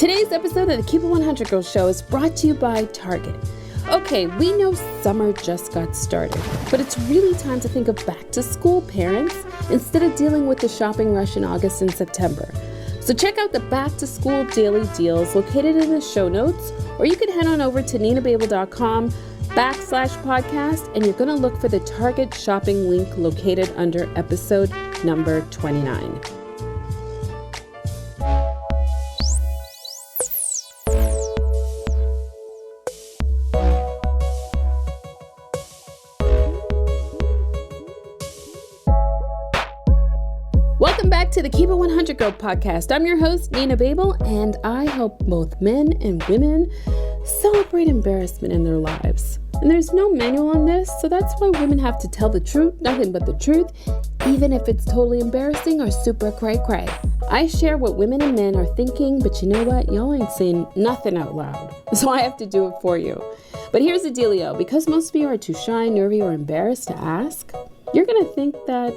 Today's episode of the Keep It 100 Girl Show is brought to you by Target. Okay, we know summer just got started, but it's really time to think of back to school, parents, instead of dealing with the shopping rush in August and September. So check out the back to school daily deals located in the show notes, or you can head on over to ninababel.com/podcast, and you're going to look for the Target shopping link located under episode number 29. Welcome back to the Keep It 100 Girl podcast. I'm your host, Nina Babel, and I help both men and women celebrate embarrassment in their lives. And there's no manual on this, so that's why women have to tell the truth, nothing but the truth, even if it's totally embarrassing or super cray-cray. I share what women and men are thinking, but you know what? Y'all ain't saying nothing out loud, so I have to do it for you. But here's the dealio. Because most of you are too shy, nervy, or embarrassed to ask, you're going to think that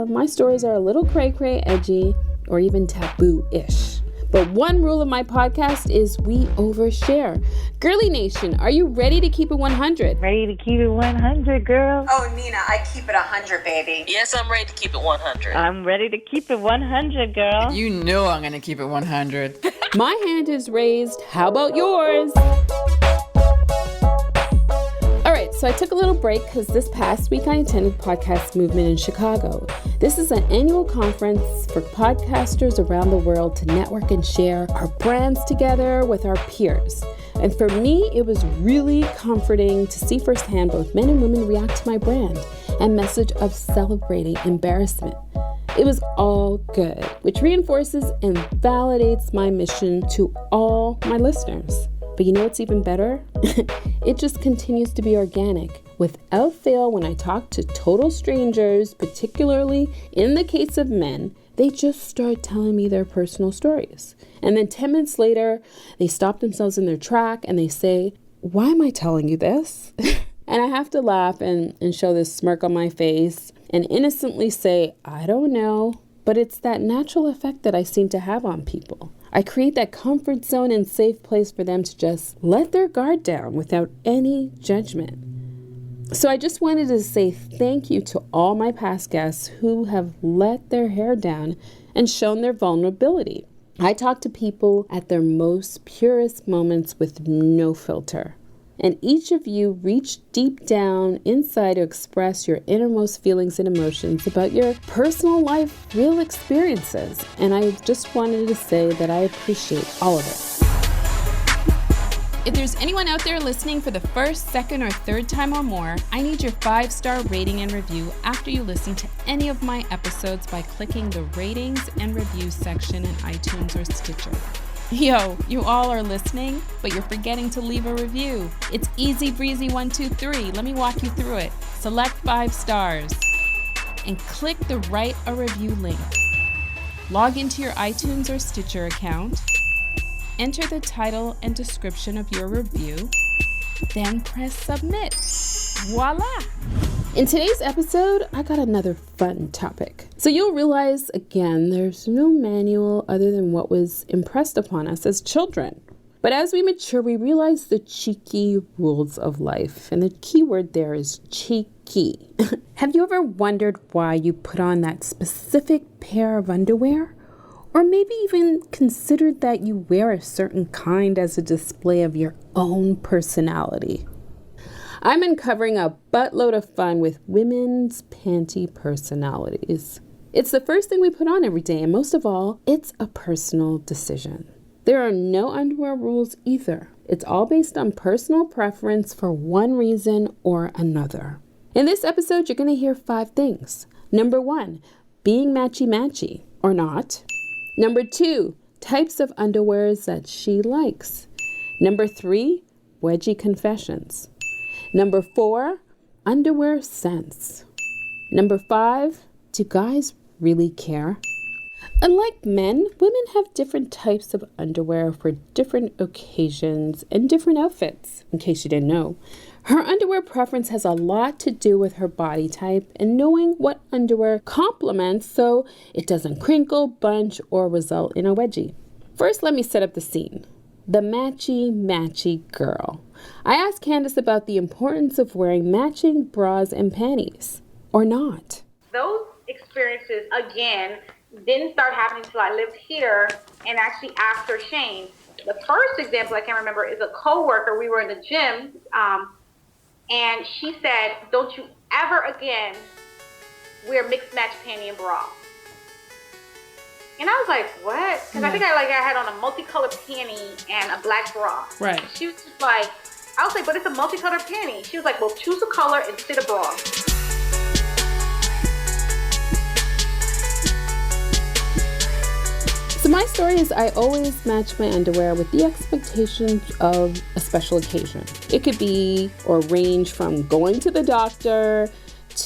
my stories are a little cray-cray, edgy, or even taboo-ish. But one rule of my podcast is we overshare. Girly Nation, are you ready to keep it 100? Ready to keep it 100, girl. Oh, Nina, I keep it 100, baby. Yes, I'm ready to keep it 100. I'm ready to keep it 100, girl. You know I'm going to keep it 100. My hand is raised. How about yours? So I took a little break because this past week I attended Podcast Movement in Chicago. This is an annual conference for podcasters around the world to network and share our brands together with our peers. And for me, it was really comforting to see firsthand both men and women react to my brand and message of celebrating embarrassment. It was all good, which reinforces and validates my mission to all my listeners. But you know what's even better? It just continues to be organic. Without fail, when I talk to total strangers, particularly in the case of men, they just start telling me their personal stories. And then 10 minutes later, they stop themselves in their track and they say, "Why am I telling you this?" And I have to laugh and show this smirk on my face and innocently say, "I don't know." But it's that natural effect that I seem to have on people. I create that comfort zone and safe place for them to just let their guard down without any judgment. So I just wanted to say thank you to all my past guests who have let their hair down and shown their vulnerability. I talk to people at their most purest moments with no filter. And each of you reached deep down inside to express your innermost feelings and emotions about your personal life, real experiences. And I just wanted to say that I appreciate all of it. If there's anyone out there listening for the first, second, or third time or more, I need your 5-star rating and review after you listen to any of my episodes by clicking the ratings and reviews section in iTunes or Stitcher. Yo, you all are listening, but you're forgetting to leave a review. It's easy breezy 1, 2, 3. Let me walk you through it. Select 5 stars and click the write a review link. Log into your iTunes or Stitcher account. Enter the title and description of your review. Then press submit. Voila! In today's episode, I got another fun topic. So you'll realize, again, there's no manual other than what was impressed upon us as children. But as we mature, we realize the cheeky rules of life. And the key word there is cheeky. Have you ever wondered why you put on that specific pair of underwear? Or maybe even considered that you wear a certain kind as a display of your own personality? I'm uncovering a buttload of fun with women's panty personalities. It's the first thing we put on every day, and most of all, it's a personal decision. There are no underwear rules either. It's all based on personal preference for one reason or another. In this episode, you're going to hear 5 things. Number 1, being matchy-matchy or not. Number 2, types of underwears that she likes. Number 3, wedgie confessions. Number 4, underwear scents. Number 5, do guys really care? Unlike men, women have different types of underwear for different occasions and different outfits, in case you didn't know. Her underwear preference has a lot to do with her body type and knowing what underwear complements so it doesn't crinkle, bunch, or result in a wedgie. First, let me set up the scene. The matchy girl. I asked Candace about the importance of wearing matching bras and panties. Or not. Those experiences, again, didn't start happening until I lived here and actually after Shane. The first example I can remember is a coworker. We were in the gym, and she said, "Don't you ever again wear mixed match panty and bra." And I was like, "What?" Because I think I had on a multicolored panty and a black bra. Right. She was just like, I was like, "But it's a multicolored panty." She was like, "Well, choose a color instead of bra." So my story is I always match my underwear with the expectation of a special occasion. It could be or range from going to the doctor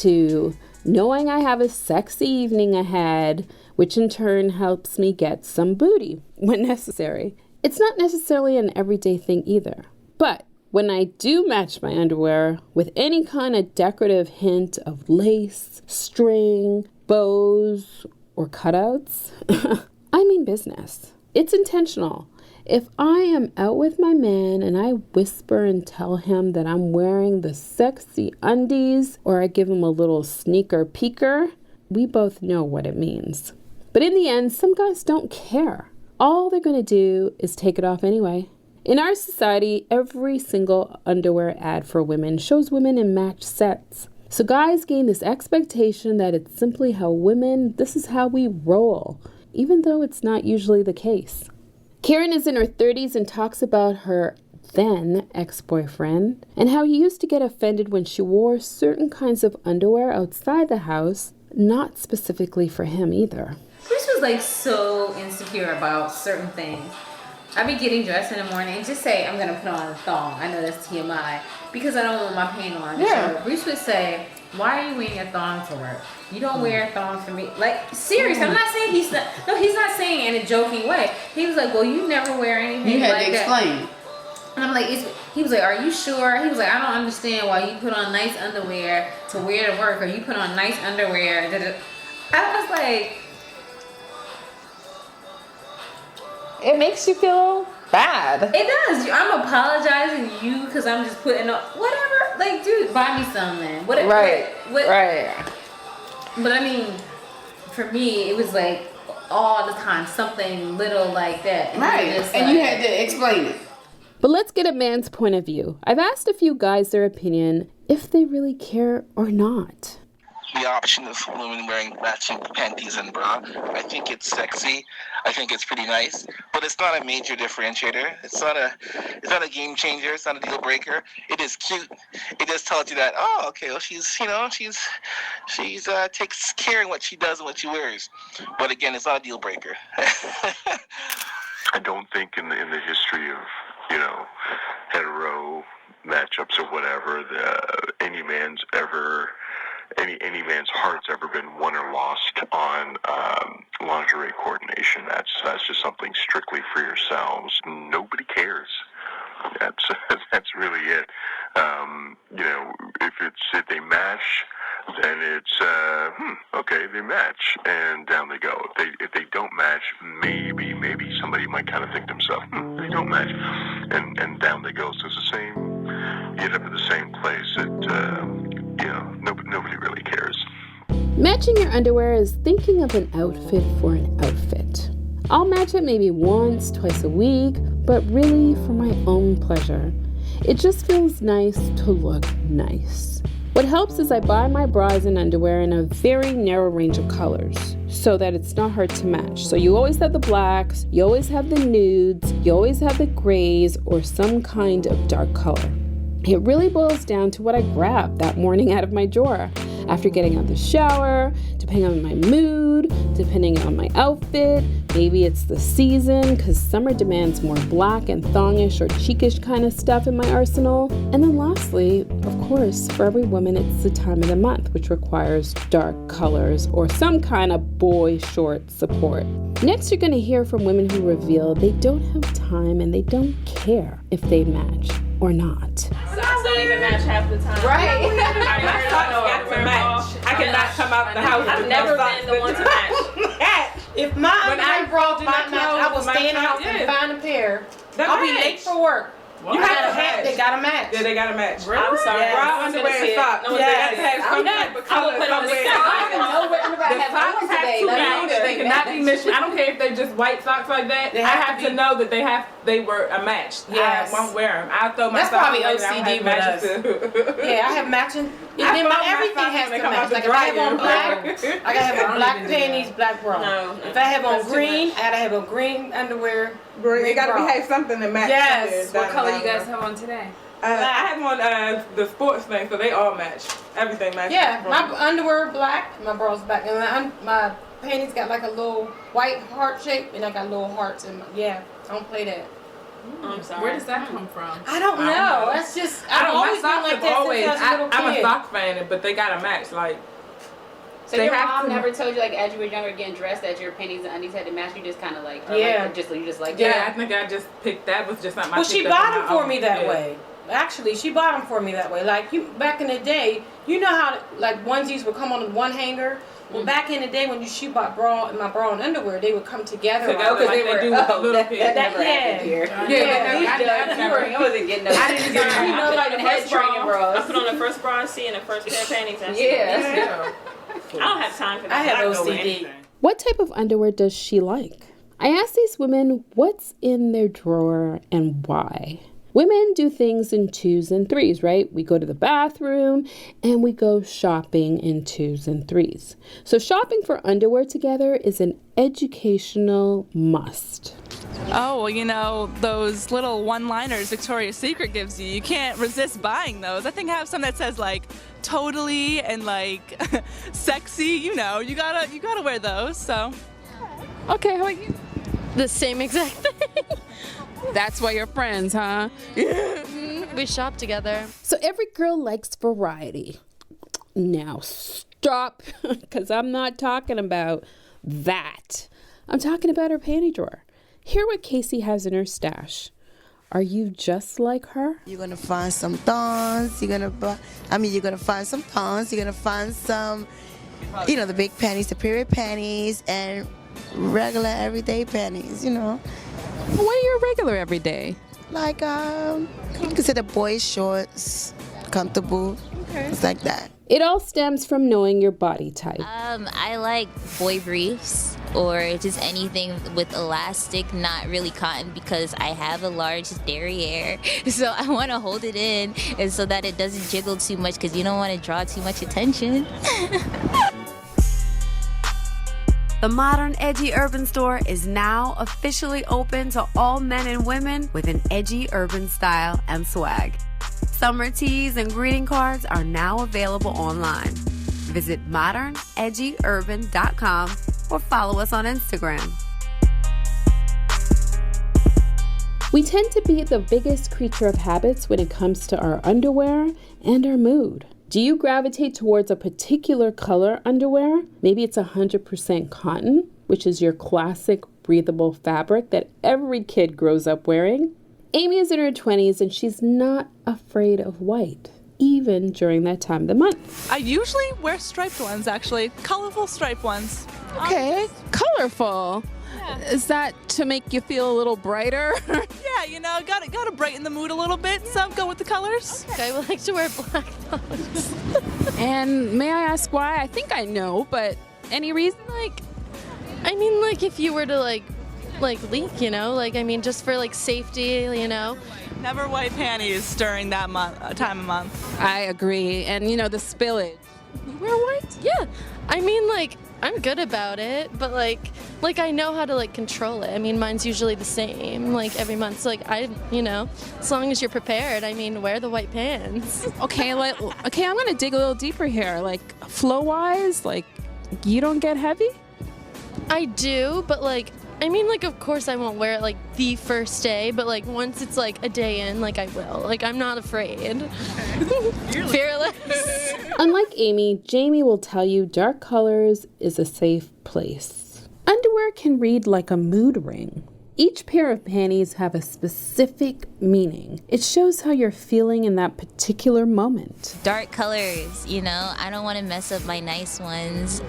to knowing I have a sexy evening ahead, which in turn helps me get some booty when necessary. It's not necessarily an everyday thing either. But when I do match my underwear with any kind of decorative hint of lace, string, bows, or cutouts, I mean business. It's intentional. If I am out with my man and I whisper and tell him that I'm wearing the sexy undies, or I give him a little sneaker peeker, we both know what it means. But in the end, some guys don't care. All they're going to do is take it off anyway. In our society, every single underwear ad for women shows women in matched sets. So guys gain this expectation that it's simply how women, this is how we roll, even though it's not usually the case. Karen is in her 30s and talks about her then ex-boyfriend and how he used to get offended when she wore certain kinds of underwear outside the house, not specifically for him either. Bruce was like so insecure about certain things. I'd be getting dressed in the morning and just say, I'm going to put on a thong. I know that's TMI because I don't want my paint on. Yeah. So Bruce would say, why are you wearing a thong to work? You don't wear a thong for me. Like, serious. I'm not saying he's not saying it in a joking way. He was like, well, you never wear anything You had like to that. explain. And I'm like, he was like, are you sure? He was like, I don't understand why you put on nice underwear to wear to work or you put on nice underwear. I was like, It makes you feel bad. it does. I'm apologizing to you because I'm just putting on whatever. Like, dude, buy me something. Whatever. Right. Right. But I mean, for me, it was like all the time something little like that. And Right. And you had to explain it. But let's get a man's point of view. I've asked a few guys their opinion, if they really care or not. The option of women wearing matching panties and bra, I think it's sexy. I think it's pretty nice, but it's not a major differentiator. It's not a game changer. It's not a deal breaker. It is cute. It just tells you that, oh, okay, well, she's takes care of what she does and what she wears. But again, it's not a deal breaker. I don't think in the history of, hetero matchups or whatever, any man's heart's ever been won or lost on lingerie coordination. That's just something strictly for yourselves. Nobody cares. That's really it. If they match, then it's okay, they match, and down they go. If they don't match, maybe somebody might kind of think to themselves, they don't match, and down they go. So it's the same. You end up at the same place. Nobody really cares. Matching your underwear is thinking of an outfit for an outfit. I'll match it maybe once, twice a week, but really for my own pleasure. It just feels nice to look nice. What helps is I buy my bras and underwear in a very narrow range of colors so that it's not hard to match. So you always have the blacks, you always have the nudes, you always have the grays or some kind of dark color. It really boils down to what I grab that morning out of my drawer. After getting out of the shower, depending on my mood, depending on my outfit, maybe it's the season because summer demands more black and thongish or cheekish kind of stuff in my arsenal. And then lastly, of course, for every woman, it's the time of the month, which requires dark colors or some kind of boy short support. Next, you're going to hear from women who reveal they don't have time and they don't care if they match or not. Socks don't even match half the time. Right. My socks got to match. I cannot come out the house. I've with never no socks been the one to match. If my underwear bra did not match, I will stay in the house and find a pair. I'll be late for work. What? You have to have. They gotta match. Yeah, they gotta match. Really? I'm sorry. Yes. Bra, underwear, and socks. No, They gotta yes. have some type of color. I don't even know what underwear I have on today. They cannot be mismatched. I don't care if they're just white socks like that. I have to know that they were a match. Yes. I won't wear them. I'll throw my That's socks probably away. OCD with us. Yeah, I have matching. I Then throw my everything socks has when to they come out match. the Like if I have on dryer. black, I gotta have on black panties, black bra. No, if I have on that's too green, much. I gotta have on green underwear. It gotta bra. have something to match. Yes. What color you guys have on today? I have on the sports thing, so they all match. Everything matches. Yeah, my underwear black, my bra's black, and my panties got like a little white heart shape, and I got little hearts. And I don't play that. I'm sorry. Where does that come from? I don't know. That's just I've always been like that since I was a little kid. I'm a sock fan, but they gotta match. Like, so your mom never told you, like, as you were younger getting dressed, that your panties and undies had to match? You just kind of like, you just like. Yeah, I think I just picked that was just not my. Well, she bought them for me that way. Actually, she bought them for me that way. Like back in the day, you know how like onesies would come on one hanger. Well, back in the day when she bought my bra and underwear, they would come together. Because they were do with the little piece. Never happened here. I wasn't getting those. I didn't get you know, like the head training bras. I put on the first bra and see and the first pair of panties. And Yeah. I don't have time for that. I have OCD. What type of underwear does she like? I asked these women what's in their drawer and why. Women do things in 2s and 3s, right? We go to the bathroom and we go shopping in 2s and 3s. So shopping for underwear together is an educational must. Oh, well, you know, those little one-liners Victoria's Secret gives you, you can't resist buying those. I think I have some that says like totally and like sexy, you know, you gotta wear those, so. Okay, how about you? The same exact thing. That's why you're friends, huh? We shop together. So every girl likes variety. Now stop, because I'm not talking about that. I'm talking about her panty drawer. Hear what Casey has in her stash. Are you just like her? You're gonna find some thongs. You're gonna find some thongs. You're gonna find some, the big panties, the period panties, and regular everyday panties. What are your regular everyday? Like you consider boys shorts, comfortable. Okay. It's like that. It all stems from knowing your body type. I like boy briefs or just anything with elastic, not really cotton, because I have a large derriere. So I want to hold it in and so that it doesn't jiggle too much because you don't want to draw too much attention. The modern, edgy urban store is now officially open to all men and women with an edgy urban style and swag. Summer tees and greeting cards are now available online. Visit modernedgyurban.com or follow us on Instagram. We tend to be the biggest creature of habits when it comes to our underwear and our mood. Do you gravitate towards a particular color underwear? Maybe it's 100% cotton, which is your classic breathable fabric that every kid grows up wearing. Amy is in her 20s and she's not afraid of white, even during that time of the month. I usually wear striped ones, actually. Colorful striped ones. Okay, colorful. Is that to make you feel a little brighter? Yeah, gotta brighten the mood a little bit, so go with the colors. Okay, I would like to wear black thongs. And may I ask why? I think I know, but any reason? If you were to leak, just for safety, Never white panties during that time of month. I agree. And the spillage. You wear white? Yeah. I'm good about it, but I know how to control it. Mine's usually the same every month. So as long as you're prepared, wear the white pants. Okay, I'm gonna dig a little deeper here. Flow wise, you don't get heavy? I do, but of course I won't wear it the first day, but once it's a day in, I will. I'm not afraid. Fearless. Unlike Amy, Jamie will tell you dark colors is a safe place. Underwear can read like a mood ring. Each pair of panties have a specific meaning. It shows how you're feeling in that particular moment. Dark colors, I don't want to mess up my nice ones.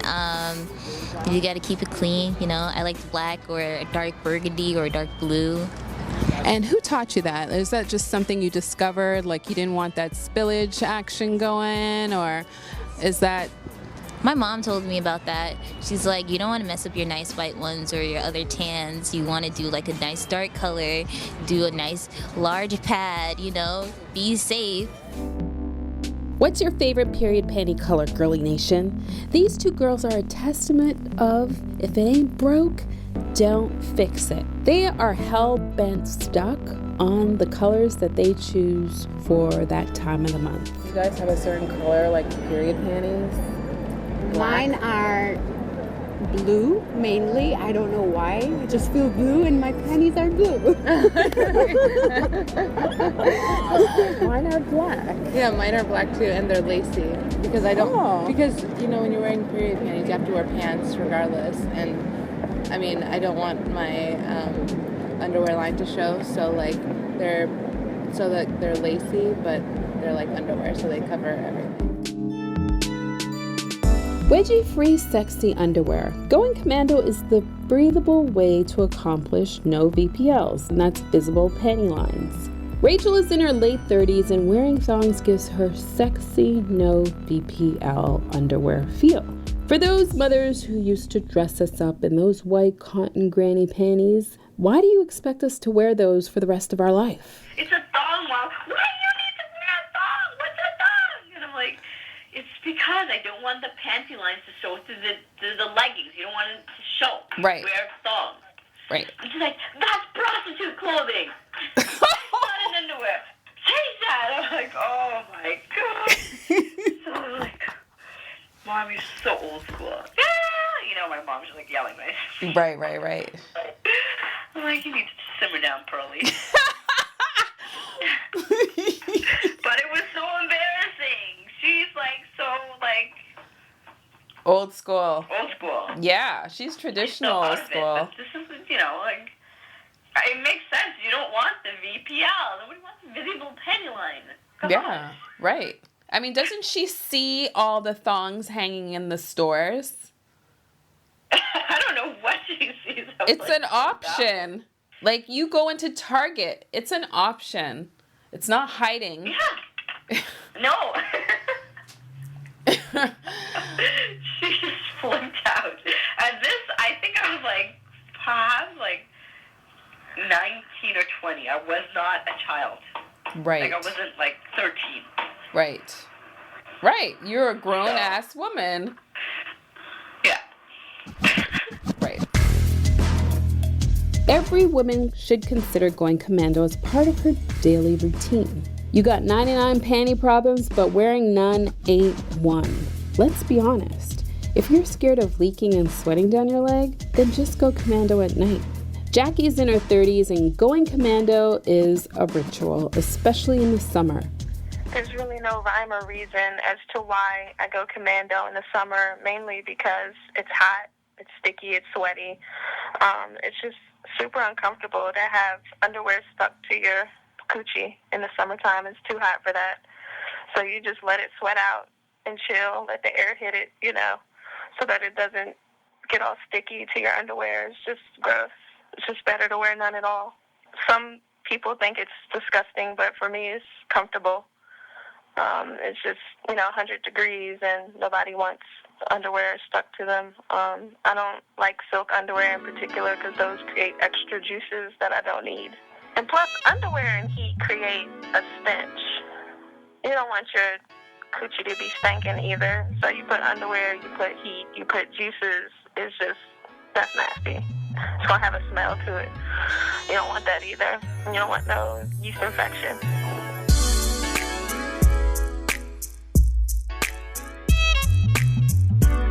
You got to keep it clean, I like black or a dark burgundy or a dark blue. And who taught you that? Is that just something you discovered, like you didn't want that spillage action going, or is that... My mom told me about that. She's like, you don't want to mess up your nice white ones or your other tans. You want to do like a nice dark color, do a nice large pad, be safe. What's your favorite period panty color, Girly Nation? These two girls are a testament of, if it ain't broke, don't fix it. They are hell-bent stuck on the colors that they choose for that time of the month. You guys have a certain color, like period panties? Mine are blue, mainly. I don't know why. I just feel blue and my panties are blue. Mine are black. Yeah, mine are black too, and they're lacy. Because I don't, because, when you're wearing period panties, you have to wear pants regardless. And, I don't want my underwear line to show, so, they're lacy, but they're like underwear, so they cover everything. Wedgie-free sexy underwear. Going Commando is the breathable way to accomplish no VPLs, and that's visible panty lines. Rachel is in her late 30s and wearing thongs gives her sexy no VPL underwear feel. For those mothers who used to dress us up in those white cotton granny panties, why do you expect us to wear those for the rest of our life? It's a thong, Mom. Why do you need to wear a thong? What's a thong? And I'm like, it's because I don't want the panty lines to show through the leggings. You don't want it to show. Right. Wear thongs. Right. And she's like, that's prostitute clothing. It's not an underwear. Change that. I'm like, oh my God. So I'm like, Mom, you're so old school. Yeah. My mom's just like yelling at me. Right. I'm like, you need to simmer down, Pearly. But it was so embarrassing. She's Old school. Old school. Yeah, she's traditional old school. This is, it makes sense. You don't want the VPL. Nobody wants the visible panty line. Come on. Right. Doesn't she see all the thongs hanging in the stores? I don't know what she sees. It's an option. Like, you go into Target. It's an option. It's not hiding. Yeah. No. She just flipped out. At this, I think I was perhaps 19 or 20. I was not a child. Right. I wasn't 13. Right. You're a grown-ass woman. Yeah. Right. Every woman should consider going Commando as part of her daily routine. You got 99 panty problems, but wearing none ain't one. Let's be honest. If you're scared of leaking and sweating down your leg, then just go Commando at night. Jackie's in her 30s and going Commando is a ritual, especially in the summer. There's really no rhyme or reason as to why I go Commando in the summer, mainly because it's hot, it's sticky, it's sweaty. It's just super uncomfortable to have underwear stuck to your coochie in the summertime. It's too hot for that. So you just let it sweat out and chill, let the air hit it, so that it doesn't get all sticky to your underwear. It's just gross. It's just better to wear none at all. Some people think it's disgusting, but for me it's comfortable. It's just, 100 degrees and nobody wants underwear stuck to them. I don't like silk underwear in particular because those create extra juices that I don't need. And plus, underwear and heat create a stench. You don't want your coochie to be stinking either. So you put underwear, you put heat, you put juices. It's just, that's nasty. It's going to have a smell to it. You don't want that either. You don't want no yeast infection.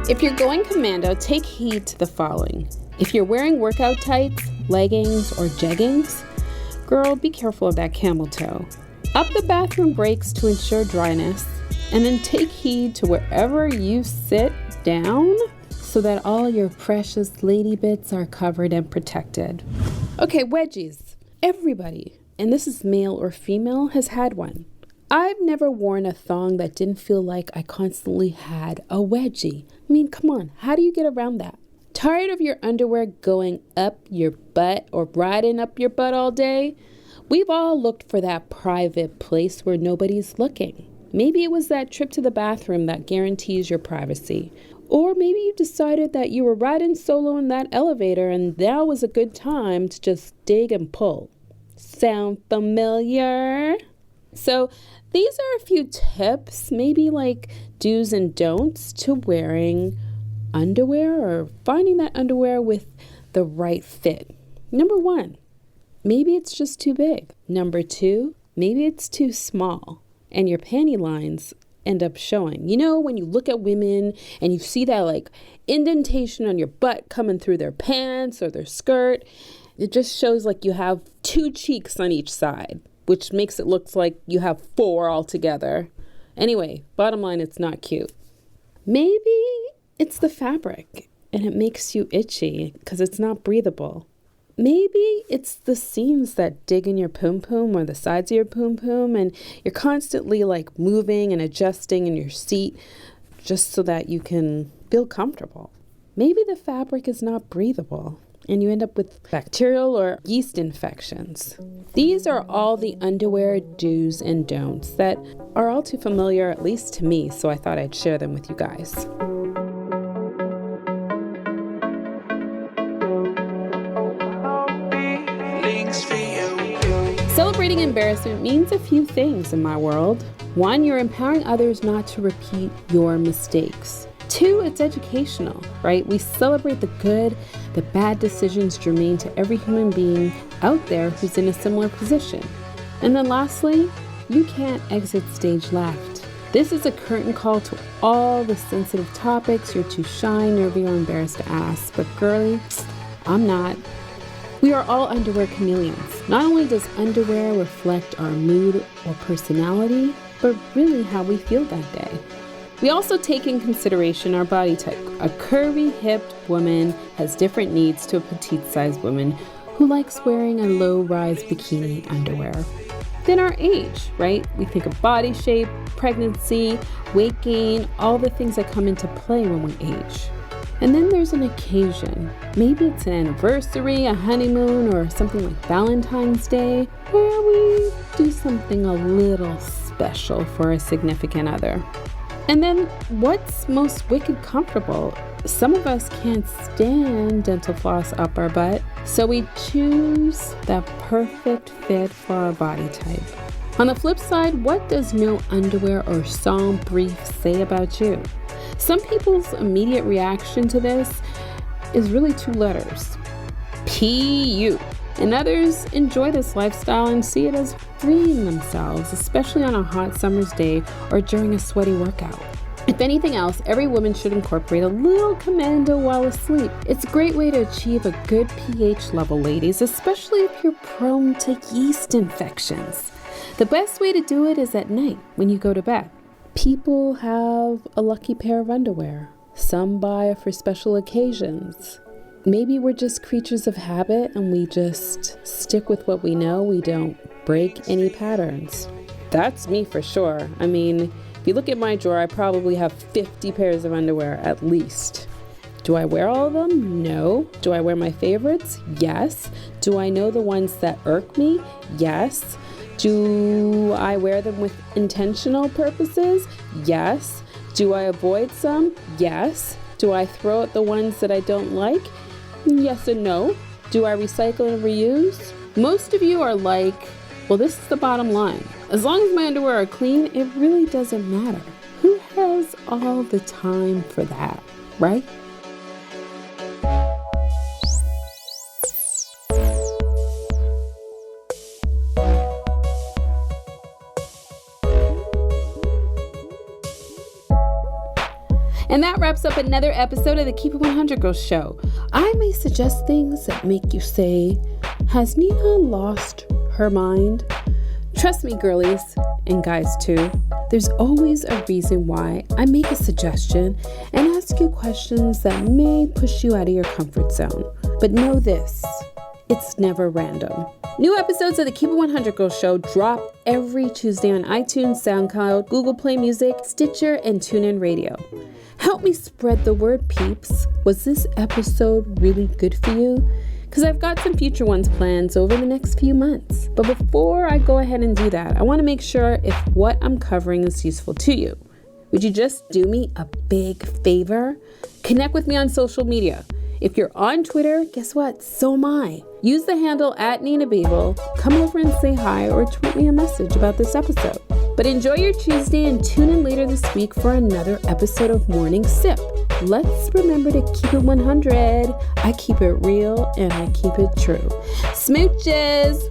If you're going Commando, take heed to the following. If you're wearing workout tights, leggings, or jeggings, girl, be careful of that camel toe. Up the bathroom breaks to ensure dryness, and then take heed to wherever you sit down so that all your precious lady bits are covered and protected. Okay, wedgies. Everybody, and this is male or female, has had one. I've never worn a thong that didn't feel like I constantly had a wedgie. I mean, come on, how do you get around that? Tired of your underwear going up your butt or riding up your butt all day? We've all looked for that private place where nobody's looking. Maybe it was that trip to the bathroom that guarantees your privacy. Or maybe you decided that you were riding solo in that elevator and that was a good time to just dig and pull. Sound familiar? So these are a few tips, maybe like do's and don'ts to wearing underwear or finding that underwear with the right fit. Number 1, maybe it's just too big. Number 2, maybe it's too small and your panty lines end up showing. You know, when you look at women and you see that like indentation on your butt coming through their pants or their skirt, it just shows like you have 2 cheeks on each side, which makes it look like you have 4 altogether. Anyway, bottom line, it's not cute. Maybe it's the fabric and it makes you itchy because it's not breathable. Maybe it's the seams that dig in your poom-poom or the sides of your poom-poom and you're constantly like moving and adjusting in your seat just so that you can feel comfortable. Maybe the fabric is not breathable and you end up with bacterial or yeast infections. These are all the underwear do's and don'ts that are all too familiar, at least to me, so I thought I'd share them with you guys. Celebrating embarrassment means a few things in my world. 1, you're empowering others not to repeat your mistakes. 2, it's educational, right? We celebrate the good, the bad decisions germane to every human being out there who's in a similar position. And then lastly, you can't exit stage left. This is a curtain call to all the sensitive topics you're too shy, nervy, or embarrassed to ask. But girly, I'm not. We are all underwear chameleons. Not only does underwear reflect our mood or personality, but really how we feel that day. We also take in consideration our body type. A curvy, hipped woman has different needs to a petite-sized woman who likes wearing a low-rise bikini underwear. Then our age, right? We think of body shape, pregnancy, weight gain, all the things that come into play when we age. And then there's an occasion. Maybe it's an anniversary, a honeymoon, or something like Valentine's Day, where we do something a little special for a significant other. And then what's most wicked comfortable? Some of us can't stand dental floss up our butt, so we choose that perfect fit for our body type. On the flip side, what does no underwear or sans brief say about you? Some people's immediate reaction to this is really 2 letters, PU. And others enjoy this lifestyle and see it as freeing themselves, especially on a hot summer's day or during a sweaty workout. If anything else, every woman should incorporate a little Commando while asleep. It's a great way to achieve a good pH level, ladies, especially if you're prone to yeast infections. The best way to do it is at night when you go to bed. People have a lucky pair of underwear. Some buy for special occasions. Maybe we're just creatures of habit and we just stick with what we know. We don't break any patterns. That's me for sure. I mean, if you look at my drawer, I probably have 50 pairs of underwear at least. Do I wear all of them? No. Do I wear my favorites? Yes. Do I know the ones that irk me? Yes. Do I wear them with intentional purposes? Yes. Do I avoid some? Yes. Do I throw out the ones that I don't like? Yes and no. Do I recycle and reuse? Most of you are like, well, this is the bottom line. As long as my underwear are clean, it really doesn't matter. Who has all the time for that, right? And that wraps up another episode of the Keep It 100 Girls show. I may suggest things that make you say, has Nina lost her mind? Trust me, girlies, and guys too, there's always a reason why I make a suggestion and ask you questions that may push you out of your comfort zone. But know this, it's never random. New episodes of the Keep It 100 Girl Show drop every Tuesday on iTunes, SoundCloud, Google Play Music, Stitcher, and TuneIn Radio. Help me spread the word, peeps. Was this episode really good for you? Because I've got some future ones planned over the next few months. But before I go ahead and do that, I want to make sure if what I'm covering is useful to you. Would you just do me a big favor? Connect with me on social media. If you're on Twitter, guess what? So am I. Use the handle @NinaBabel. Come over and say hi or tweet me a message about this episode. But enjoy your Tuesday and tune in later this week for another episode of Morning Sip. Let's remember to keep it 100. I keep it real and I keep it true. Smooches!